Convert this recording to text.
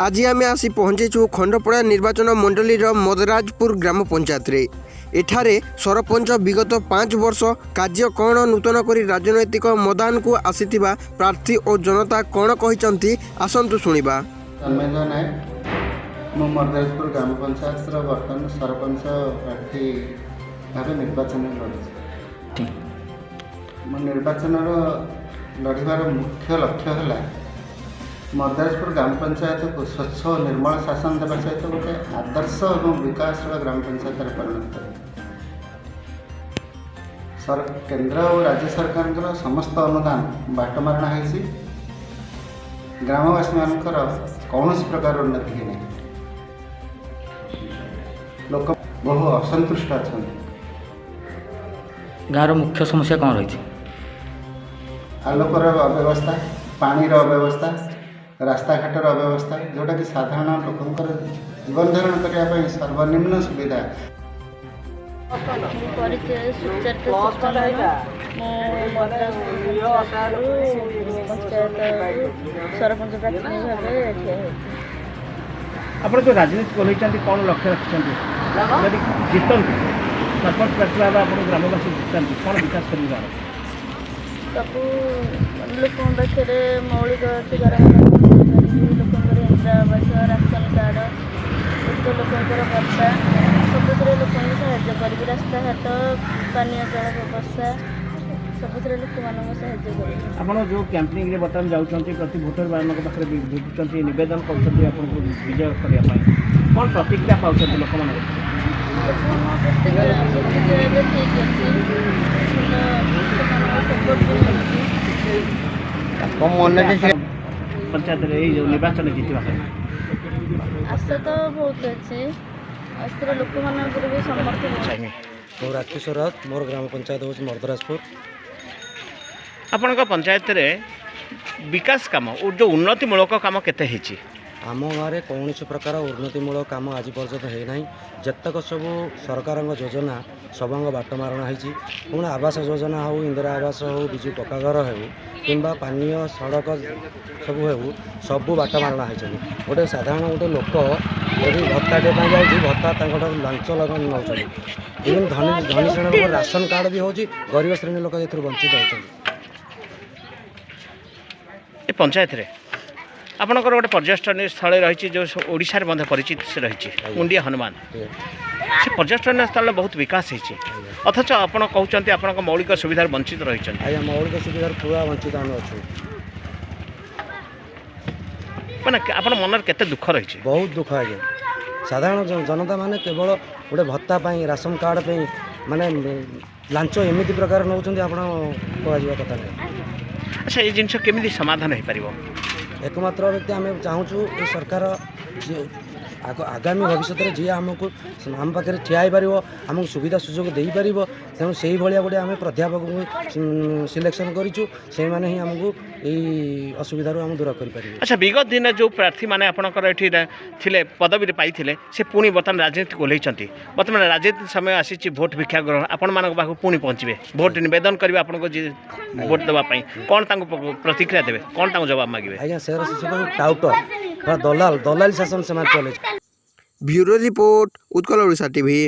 आज आम आसी पहुँचीचु खंडपड़ा निर्वाचन मंडलीर मदराजपुर ग्राम पंचायत रे। एठारे सरपंच विगत 5 वर्ष कार्य कौन नूतन करी राजनैतिक मैदान को आसीथिबा प्रार्थी और जनता कौन कहिसंती आसंतु सुनिबा। तन्मय नायक मो मदराजपुर ग्राम पंचायत बर्तमान सरपंच प्रार्थी भाव निर्वाचन लड़ी। मो निर्वाचन लड़ार मुख्य लक्ष्य है मदराजपुर ग्राम पंचायत को स्वच्छ और निर्मल शासन देवा सहित गोटे आदर्श और विकास ग्राम पंचायत परिणत कर केंद्र और राज्य सरकार समस्त अनुदान बाटमारणा है। ग्रामवासी मानकर कौन प्रकार उन्नति है नहीं। लोक बहु असंतुष्ट अच्छा। गाँव मुख्य समस्या कौन रही? आलोकर अव्यवस्था, पानी अव्यवस्था, रास्ताघाटर अव्यवस्था, जोटा कि साधारण लोकंर जीवन धारण करने सर्वनिम्न सुविधा। आप जो राजनीति कर कौन लक्ष्य रखिंट जीतन सरपंच प्रार्थी भाव आप ग्रामवासी जीतन कौन विकास कर सब लोक पाखे मौलिक अधिकार लोकंर इंदिरा आवास, राशन कार्ड, लोकंर भत्ता सबुरे लोक साहय कर रास्ताघाट, पानीय जल व्यवस्था सबुरे लोक मान साहय कर। आप जो कैंपेनिंग में बर्तमान जाऊँच प्रति भोटर मान पाखे भेटुंट नवेदन कर विजय करने कौन प्रतिक्रिया पाँच लोक पंचायत निर्वाचन जीतवा आशा तो बहुत अच्छी लोक मान भी समर्थन। मोर राकेश राउत, मोर ग्राम पंचायत हूँ मदराजपुर। आपण पंचायत रे विकास काम और जो उन्नतिमूलक काम केते हेची? आम गाँव में कौन प्रकार उन्नतिमूलक कम आज पर्यटन होना जतक सब सरकार योजना सब बाटमारणा होती। पुणी आवास योजना हो, इंदिरा आवास हो, विजु पक्का घर हो कि पानीय सड़क सब हो सब बाटमारणा होती। गोटे साधारण गोटे लोक यदि भत्ताटे जाऊँगी भत्ता लांच नौ इवन धनी श्रेणी लोक राशन कार्ड भी हो, गरीब श्रेणी लोक वंचित होती। पंचायत रे आपणकर गोटे पर्यटन स्थल रही जो ओडिशा रे परिचित से रही मुंडिया हनुमान से पर्यटन स्थल बहुत विकास होती। अथच आप कहते आप मौलिक सुविधा वंचित रही? आज्ञा मौलिक सुविधा पूरा वंचित आम अच्छे। मैंने आप मन के दुख रही? बहुत दुख आज्ञा। साधारण जनता माने केवल गोटे भत्ता राशन कार्ड माने लांच एमती प्रकार नौ कह कथा नहीं। अच्छा ये जिन केमी समाधान हो पार? एकमात्र व्यक्ति आम चाहूँ ये सरकार आगामी भविष्य में जी आमको आम पाखे ठिया पार आमको सुविधा सुजोग दे पार तेणु से भाया गोटे आम प्राध्यापक को सिलेक्शन करूँ से मैंने ही आमको यही असुविधा आम दूर कर। अच्छा विगत दिन जो प्रार्थी मैंने आपंकर ये पदवी पाई से पुणी बर्तमान राजनीति ओल्लैंट बर्तमान राजनीति समय आसी भोट भिक्षा ग्रहण आपण मान पुणी पहुँचे भोट नवेदन करेंगे आपको भोट देवाई कौन प्रतिक्रिया देवे कौन जवाब मांगे? आज्ञा से टाउटर दलाल दलाल शासन से चले। Bureau report Utkal Odisha TV.